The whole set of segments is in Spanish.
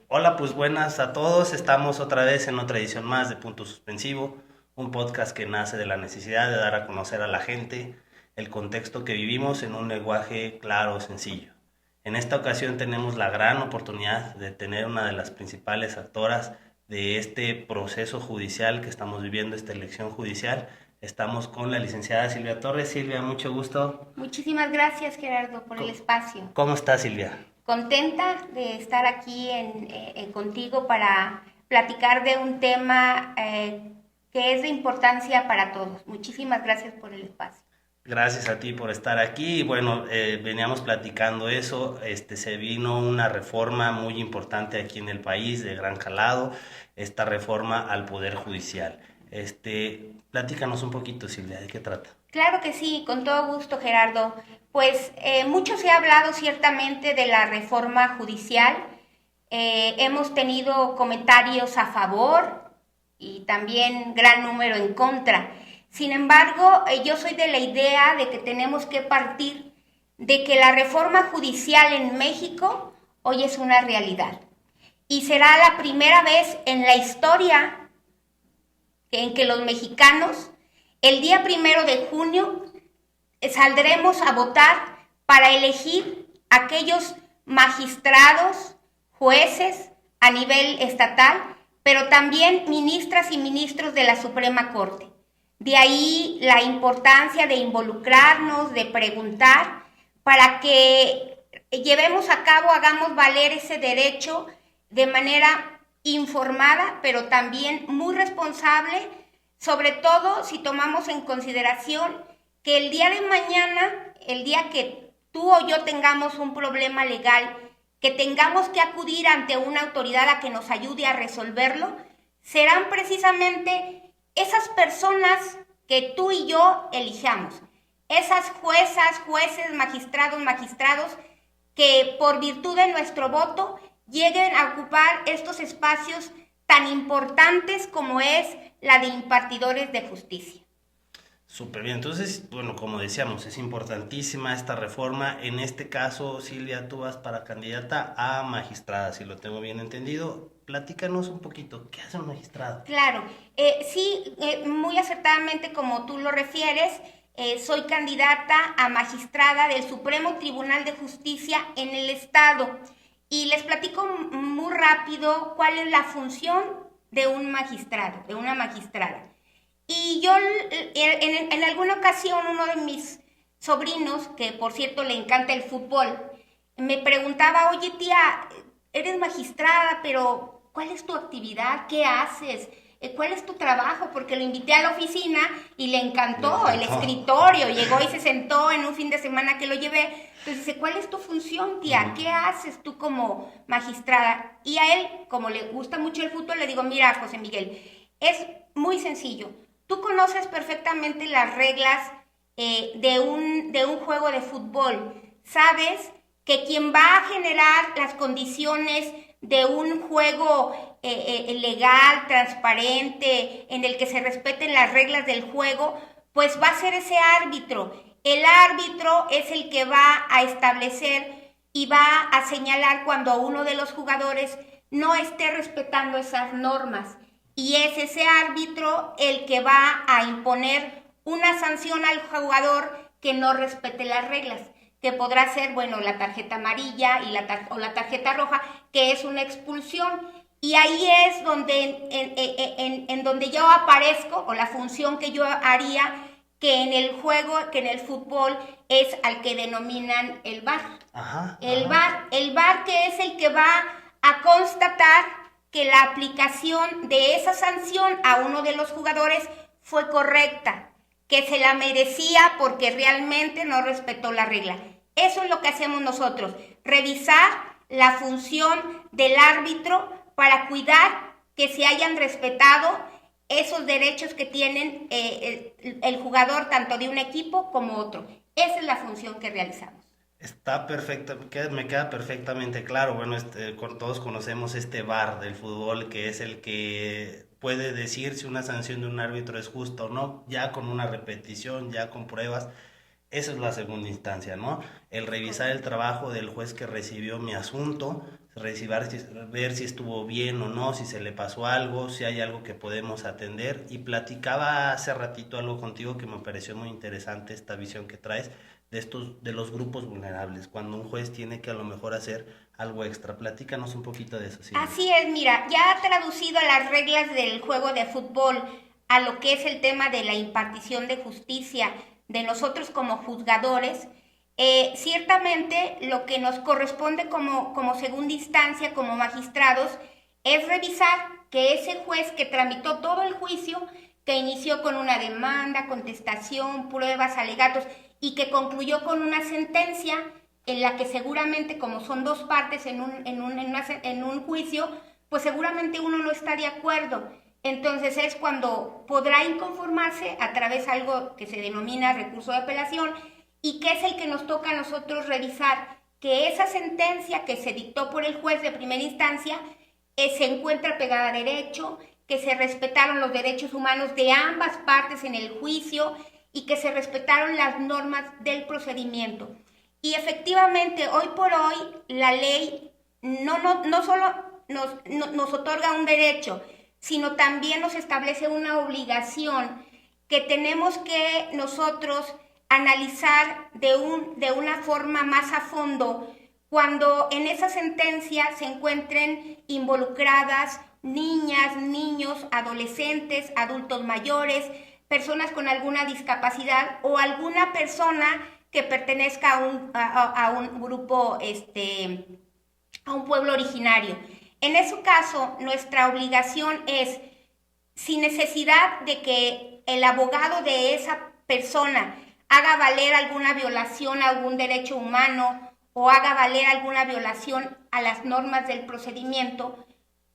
Hola, pues buenas a todos. Estamos otra vez en otra edición más de Punto Suspensivo, un podcast que nace de la necesidad de dar a conocer a la gente el contexto que vivimos en un lenguaje claro, sencillo. En esta ocasión tenemos la gran oportunidad de tener una de las principales actoras de este proceso judicial que estamos viviendo, esta elección judicial. Estamos con la licenciada Silvia Torres. Silvia, mucho gusto. Muchísimas gracias, Gerardo, por el espacio. ¿Cómo estás, Silvia? Contenta de estar aquí contigo para platicar de un tema que es de importancia para todos. Muchísimas gracias por el espacio. Gracias a ti por estar aquí. Y bueno, veníamos platicando eso. Se vino una reforma muy importante aquí en el país, de gran calado, esta reforma al Poder Judicial. Platícanos un poquito, Silvia, ¿de qué trata? Claro que sí, con todo gusto, Gerardo. Pues mucho se ha hablado ciertamente de la reforma judicial. Hemos tenido comentarios a favor y también gran número en contra. Sin embargo, yo soy de la idea de que tenemos que partir de que la reforma judicial en México hoy es una realidad. Y será la primera vez en la historia en que los mexicanos, el día 1 de junio, saldremos a votar para elegir aquellos magistrados, jueces a nivel estatal, pero también ministras y ministros de la Suprema Corte. De ahí la importancia de involucrarnos, de preguntar, para que llevemos a cabo, hagamos valer ese derecho de manera informada, pero también muy responsable, sobre todo si tomamos en consideración que el día de mañana, el día que tú o yo tengamos un problema legal, que tengamos que acudir ante una autoridad a que nos ayude a resolverlo, serán precisamente esas personas que tú y yo elijamos, esas juezas, jueces, magistrados, que por virtud de nuestro voto lleguen a ocupar estos espacios tan importantes como es la de impartidores de justicia. Súper bien, entonces, bueno, como decíamos, es importantísima esta reforma. En este caso, Silvia, tú vas para candidata a magistrada, si lo tengo bien entendido. Platícanos un poquito, ¿qué hace un magistrado? Claro, sí, muy acertadamente como tú lo refieres, soy candidata a magistrada del Supremo Tribunal de Justicia en el Estado. Y les platico muy rápido cuál es la función de un magistrado, de una magistrada. Y yo en alguna ocasión uno de mis sobrinos, que por cierto le encanta el fútbol, me preguntaba, oye tía, eres magistrada, pero ¿cuál es tu actividad? ¿Qué haces? ¿Cuál es tu trabajo? Porque lo invité a la oficina y le encantó el escritorio, llegó y se sentó en un fin de semana que lo llevé. Entonces dice, ¿cuál es tu función, tía? ¿Qué haces tú como magistrada? Y a él, como le gusta mucho el fútbol, le digo, mira, José Miguel, es muy sencillo. Tú conoces perfectamente las reglas de un juego de fútbol. Sabes que quien va a generar las condiciones de un juego legal, transparente, en el que se respeten las reglas del juego, pues va a ser ese árbitro. El árbitro es el que va a establecer y va a señalar cuando uno de los jugadores no esté respetando esas normas. Y es ese árbitro el que va a imponer una sanción al jugador que no respete las reglas, que podrá ser, bueno, la tarjeta amarilla o la tarjeta roja, que es una expulsión. Y ahí es donde, en donde yo aparezco, o la función que yo haría, que en el juego, que en el fútbol, es al que denominan el VAR. Ajá, El ajá. VAR, el VAR que es el que va a constatar que la aplicación de esa sanción a uno de los jugadores fue correcta, que se la merecía porque realmente no respetó la regla. Eso es lo que hacemos nosotros, revisar la función del árbitro para cuidar que se hayan respetado esos derechos que tienen el jugador tanto de un equipo como otro. Esa es la función que realizamos. Está perfecto, me queda perfectamente claro. Bueno, todos conocemos este VAR del fútbol, que es el que puede decir si una sanción de un árbitro es justa o no, ya con una repetición, ya con pruebas. Esa es la segunda instancia, ¿no? El revisar el trabajo del juez que recibió mi asunto, ver si estuvo bien o no, si se le pasó algo, si hay algo que podemos atender. Y platicaba hace ratito algo contigo que me pareció muy interesante, esta visión que traes de los grupos vulnerables, cuando un juez tiene que a lo mejor hacer algo extra. Platícanos un poquito de eso, Silvia. Así es, mira, ya traducido las reglas del juego de fútbol a lo que es el tema de la impartición de justicia de nosotros como juzgadores, ciertamente lo que nos corresponde como segunda instancia, como magistrados, es revisar que ese juez que tramitó todo el juicio, que inició con una demanda, contestación, pruebas, alegatos y que concluyó con una sentencia en la que seguramente, como son dos partes en un juicio, pues seguramente uno no está de acuerdo. Entonces es cuando podrá inconformarse a través de algo que se denomina recurso de apelación y que es el que nos toca a nosotros revisar que esa sentencia que se dictó por el juez de primera instancia se encuentra pegada a derecho, que se respetaron los derechos humanos de ambas partes en el juicio y que se respetaron las normas del procedimiento. Y efectivamente, hoy por hoy, la ley no solo nos otorga un derecho, sino también nos establece una obligación que tenemos que nosotros analizar de una forma más a fondo cuando en esa sentencia se encuentren involucradas niñas, niños, adolescentes, adultos mayores, personas con alguna discapacidad o alguna persona que pertenezca a un grupo, a un pueblo originario. En ese caso, nuestra obligación es, sin necesidad de que el abogado de esa persona haga valer alguna violación a algún derecho humano o haga valer alguna violación a las normas del procedimiento,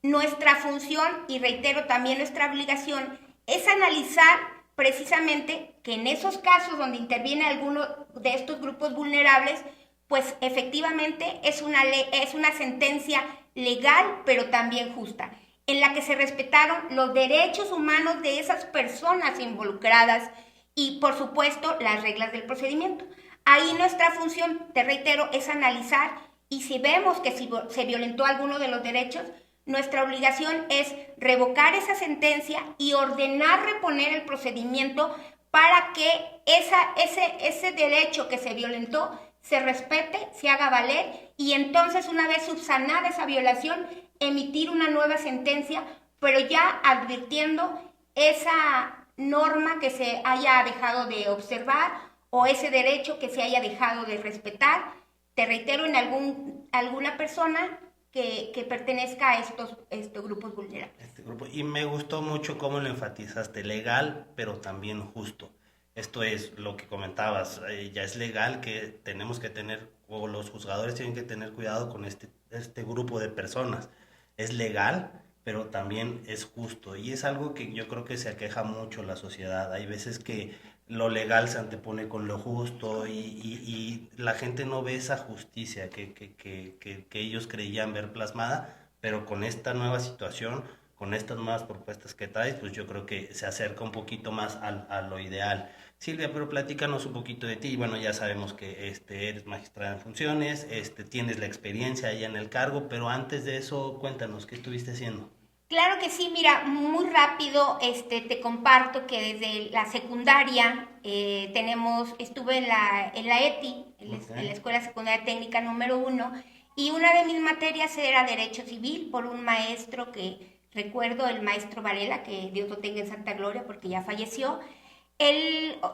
nuestra función, y reitero también nuestra obligación, es analizar precisamente que en esos casos donde interviene alguno de estos grupos vulnerables, pues efectivamente es una sentencia legal, pero también justa, en la que se respetaron los derechos humanos de esas personas involucradas y, por supuesto, las reglas del procedimiento. Ahí nuestra función, te reitero, es analizar y si vemos que se violentó alguno de los derechos, nuestra obligación es revocar esa sentencia y ordenar reponer el procedimiento para que ese derecho que se violentó se respete, se haga valer y entonces, una vez subsanada esa violación, emitir una nueva sentencia, pero ya advirtiendo esa norma que se haya dejado de observar o ese derecho que se haya dejado de respetar, te reitero, en alguna persona que pertenezca a estos grupos vulnerables. Y me gustó mucho cómo lo enfatizaste, legal, pero también justo. Esto es lo que comentabas, ya es legal que tenemos que tener, o los juzgadores tienen que tener cuidado con este grupo de personas. Es legal, pero también es justo. Y es algo que yo creo que se aqueja mucho la sociedad. Hay veces que lo legal se antepone con lo justo y la gente no ve esa justicia que ellos creían ver plasmada, pero con esta nueva situación, con estas nuevas propuestas que traes, pues yo creo que se acerca un poquito más a lo ideal. Silvia, pero platícanos un poquito de ti. Bueno, ya sabemos que eres magistrada en funciones, tienes la experiencia allá en el cargo, pero antes de eso, cuéntanos, ¿qué estuviste haciendo? Claro que sí, mira, muy rápido te comparto que desde la secundaria estuve en la ETI, en la Escuela Secundaria Técnica número 1, y una de mis materias era Derecho Civil por un maestro que recuerdo, el maestro Varela, que Dios lo tenga en santa gloria porque ya falleció.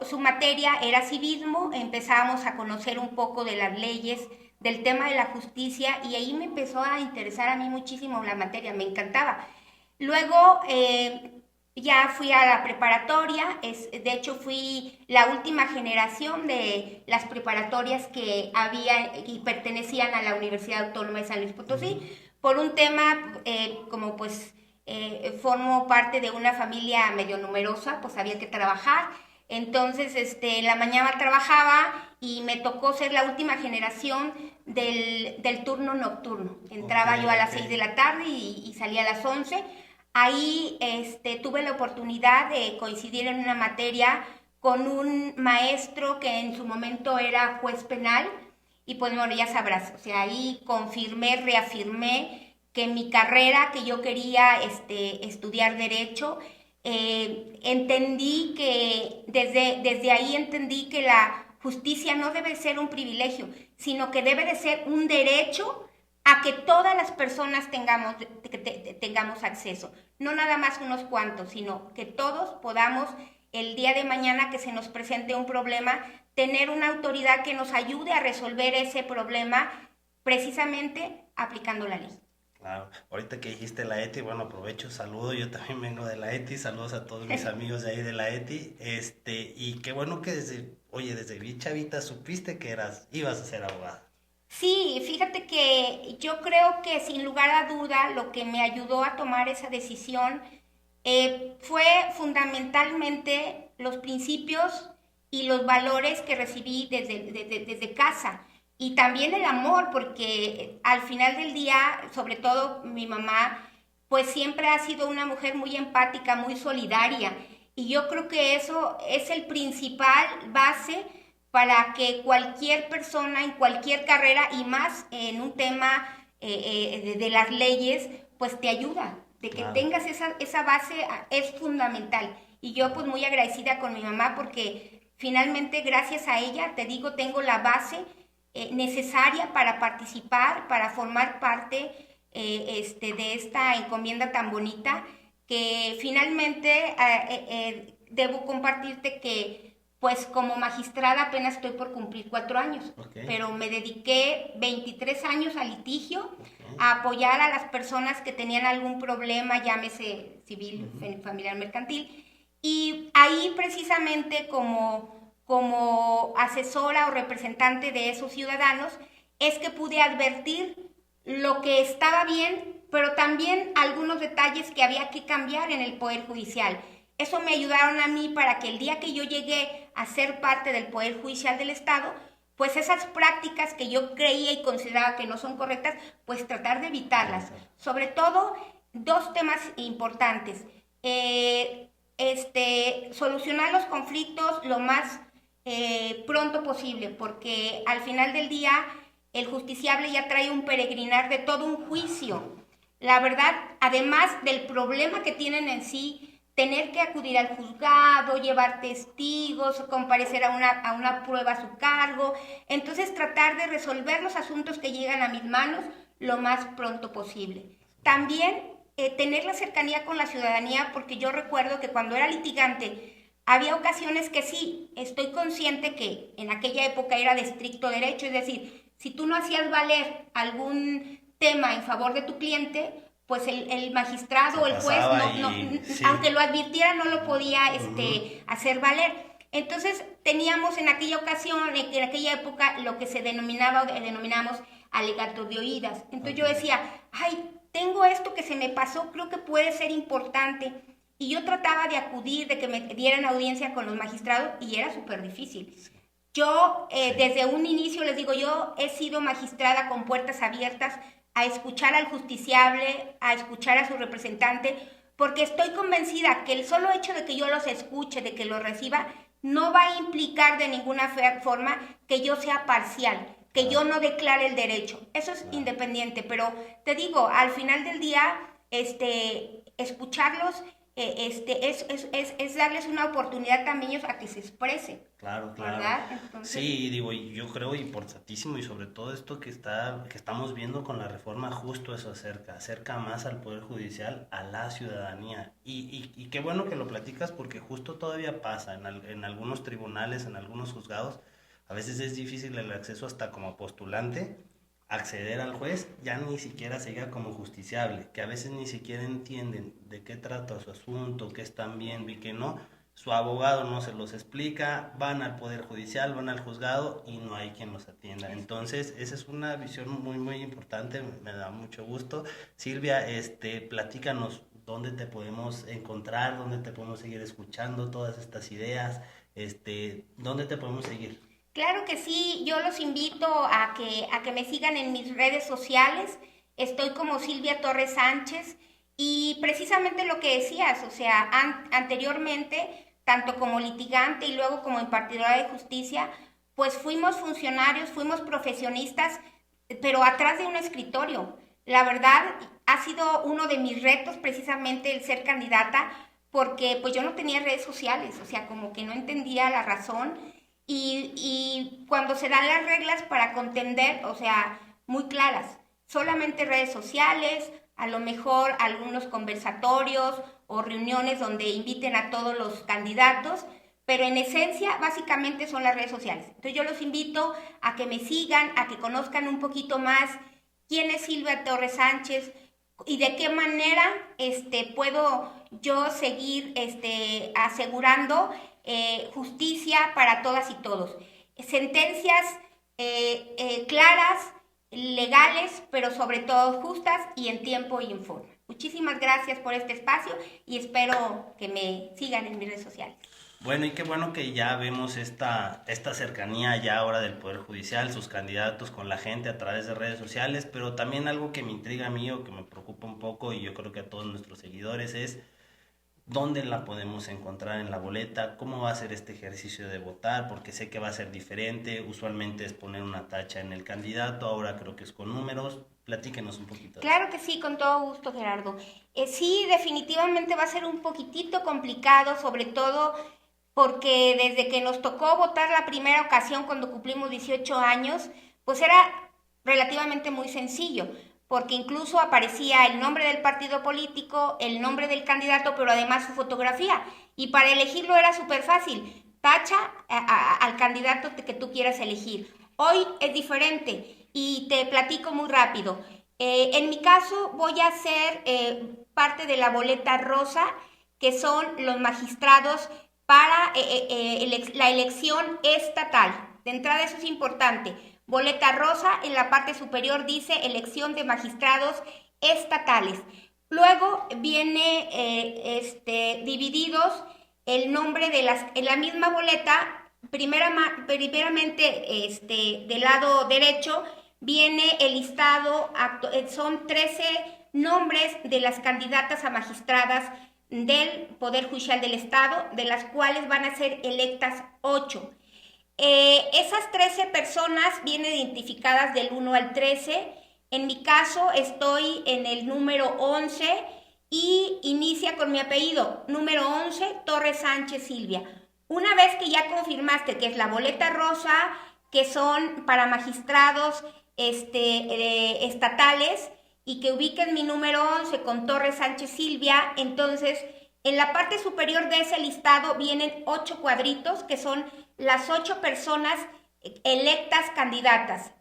Su materia era civismo, empezábamos a conocer un poco de las leyes, del tema de la justicia, y ahí me empezó a interesar a mí muchísimo la materia, me encantaba. Luego ya fui a la preparatoria, de hecho fui la última generación de las preparatorias que había y pertenecían a la Universidad Autónoma de San Luis Potosí, por un tema como pues formo parte de una familia medio numerosa, pues había que trabajar, entonces en la mañana trabajaba y me tocó ser la última generación del turno nocturno, entraba yo a las 6 de la tarde y salía a las 11. Ahí tuve la oportunidad de coincidir en una materia con un maestro que en su momento era juez penal y pues bueno, ya sabrás, o sea, ahí confirmé, reafirmé que mi carrera, que yo quería estudiar Derecho, entendí que, desde ahí entendí que la justicia no debe ser un privilegio, sino que debe de ser un derecho a que todas las personas tengamos acceso, no nada más unos cuantos, sino que todos podamos el día de mañana que se nos presente un problema, tener una autoridad que nos ayude a resolver ese problema precisamente aplicando la ley. Claro, ahorita que dijiste la ETI, bueno, aprovecho, saludo, yo también vengo de la ETI, saludos a todos mis amigos de ahí de la ETI, y qué bueno que desde bien chavita supiste que ibas a ser abogada. Sí, fíjate que yo creo que sin lugar a duda lo que me ayudó a tomar esa decisión fue fundamentalmente los principios y los valores que recibí desde casa. Y también el amor, porque al final del día, sobre todo mi mamá, pues siempre ha sido una mujer muy empática, muy solidaria. Y yo creo que eso es el principal base para que cualquier persona en cualquier carrera y más en un tema de las leyes, pues te ayuda. De que tengas esa base es fundamental. Y yo pues muy agradecida con mi mamá porque finalmente gracias a ella, te digo, tengo la base necesaria para participar, para formar parte de esta encomienda tan bonita que finalmente debo compartirte que pues como magistrada apenas estoy por cumplir 4 años, pero me dediqué 23 años al litigio, a apoyar a las personas que tenían algún problema, llámese civil, familiar, mercantil, y ahí precisamente como asesora o representante de esos ciudadanos, es que pude advertir lo que estaba bien, pero también algunos detalles que había que cambiar en el Poder Judicial. Eso me ayudaron a mí para que el día que yo llegué a ser parte del Poder Judicial del Estado, pues esas prácticas que yo creía y consideraba que no son correctas, pues tratar de evitarlas. Sobre todo, 2 temas importantes. Solucionar los conflictos lo más pronto posible, porque al final del día el justiciable ya trae un peregrinar de todo un juicio. La verdad, además del problema que tienen en sí, tener que acudir al juzgado, llevar testigos, comparecer a una prueba a su cargo, entonces tratar de resolver los asuntos que llegan a mis manos lo más pronto posible. También tener la cercanía con la ciudadanía, porque yo recuerdo que cuando era litigante, había ocasiones que sí, estoy consciente que en aquella época era de estricto derecho, es decir, si tú no hacías valer algún tema en favor de tu cliente, pues el magistrado o el juez, sí, aunque lo advirtiera, no lo podía hacer valer. Entonces teníamos en aquella ocasión, en aquella época, lo que se denominamos alegatos de oídas. Entonces yo decía, ay, tengo esto que se me pasó, creo que puede ser importante. Y yo trataba de acudir, de que me dieran audiencia con los magistrados, y era súper difícil. Yo, desde un inicio, les digo, yo he sido magistrada con puertas abiertas a escuchar al justiciable, a escuchar a su representante, porque estoy convencida que el solo hecho de que yo los escuche, de que los reciba, no va a implicar de ninguna forma que yo sea parcial, que yo no declare el derecho. Eso es independiente, pero te digo, al final del día, escucharlos es darles una oportunidad también a que se expresen. Claro. Entonces, sí, digo, yo creo importantísimo, y sobre todo esto que estamos viendo con la reforma, justo eso acerca más al Poder Judicial, a la ciudadanía. Y qué bueno que lo platicas, porque justo todavía pasa en algunos tribunales, en algunos juzgados, a veces es difícil el acceso hasta como postulante, acceder al juez, ya ni siquiera se llega como justiciable, que a veces ni siquiera entienden de qué trata su asunto, qué están viendo y qué no. Su abogado no se los explica, van al Poder Judicial, van al juzgado y no hay quien los atienda. Entonces, esa es una visión muy, muy importante, me da mucho gusto. Silvia, platícanos dónde te podemos encontrar, dónde te podemos seguir escuchando todas estas ideas, dónde te podemos seguir. Claro que sí, yo los invito a que me sigan en mis redes sociales. Estoy como Silvia Torres Sánchez, y precisamente lo que decías, o sea, anteriormente, tanto como litigante y luego como impartidora de justicia, pues fuimos funcionarios, fuimos profesionistas, pero atrás de un escritorio. La verdad, ha sido uno de mis retos precisamente el ser candidata, porque pues yo no tenía redes sociales, o sea, como que no entendía la razón. Y cuando se dan las reglas para contender, o sea, muy claras, solamente redes sociales, a lo mejor algunos conversatorios o reuniones donde inviten a todos los candidatos, pero en esencia básicamente son las redes sociales. Entonces yo los invito a que me sigan, a que conozcan un poquito más quién es Silvia Torres Sánchez y de qué manera puedo yo seguir asegurando justicia para todas y todos. Sentencias claras, legales, pero sobre todo justas y en tiempo y en forma. Muchísimas gracias por este espacio y espero que me sigan en mis redes sociales. Bueno, y qué bueno que ya vemos esta cercanía ya ahora del Poder Judicial, sus candidatos con la gente a través de redes sociales, pero también algo que me intriga a mí o que me preocupa un poco y yo creo que a todos nuestros seguidores es dónde la podemos encontrar en la boleta, cómo va a ser este ejercicio de votar, porque sé que va a ser diferente, usualmente es poner una tacha en el candidato, ahora creo que es con números. Platíquenos un poquito. Claro que sí, con todo gusto, Gerardo. Sí, definitivamente va a ser un poquitito complicado, sobre todo porque desde que nos tocó votar la primera ocasión cuando cumplimos 18 años, pues era relativamente muy sencillo, porque incluso aparecía el nombre del partido político, el nombre del candidato, pero además su fotografía. Y para elegirlo era súper fácil. Tacha al candidato que tú quieras elegir. Hoy es diferente y te platico muy rápido. En mi caso voy a ser parte de la boleta rosa, que son los magistrados para la elección estatal. De entrada eso es importante. Boleta rosa, en la parte superior dice elección de magistrados estatales. Luego viene divididos el nombre de en la misma boleta, primeramente del lado derecho viene el listado, son 13 nombres de las candidatas a magistradas del Poder Judicial del Estado, de las cuales van a ser electas 8. Esas 13 personas vienen identificadas del 1 al 13. En mi caso estoy en el número 11 y inicia con mi apellido, número 11, Torres Sánchez Silvia. Una vez que ya confirmaste que es la boleta rosa, que son para magistrados estatales, y que ubiquen mi número 11 con Torres Sánchez Silvia, entonces en la parte superior de ese listado vienen 8 cuadritos que son las 8 personas electas candidatas.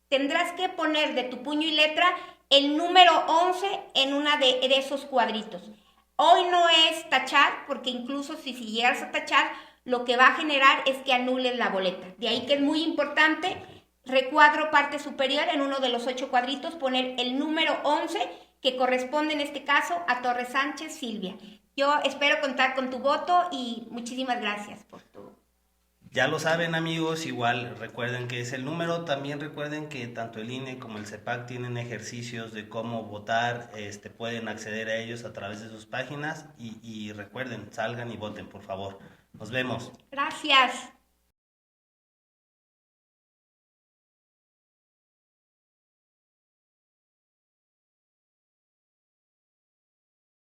Tendrás que poner de tu puño y letra el número 11 en una de esos cuadritos. Hoy no es tachar, porque incluso si llegas a tachar, lo que va a generar es que anulen la boleta. De ahí que es muy importante, recuadro parte superior en uno de los 8 cuadritos, poner el número 11, que corresponde en este caso a Torres Sánchez Silvia. Yo espero contar con tu voto y muchísimas gracias por tu... Ya lo saben, amigos, igual recuerden que es el número, también recuerden que tanto el INE como el CEPAC tienen ejercicios de cómo votar, pueden acceder a ellos a través de sus páginas y recuerden, salgan y voten, por favor. Nos vemos. Gracias.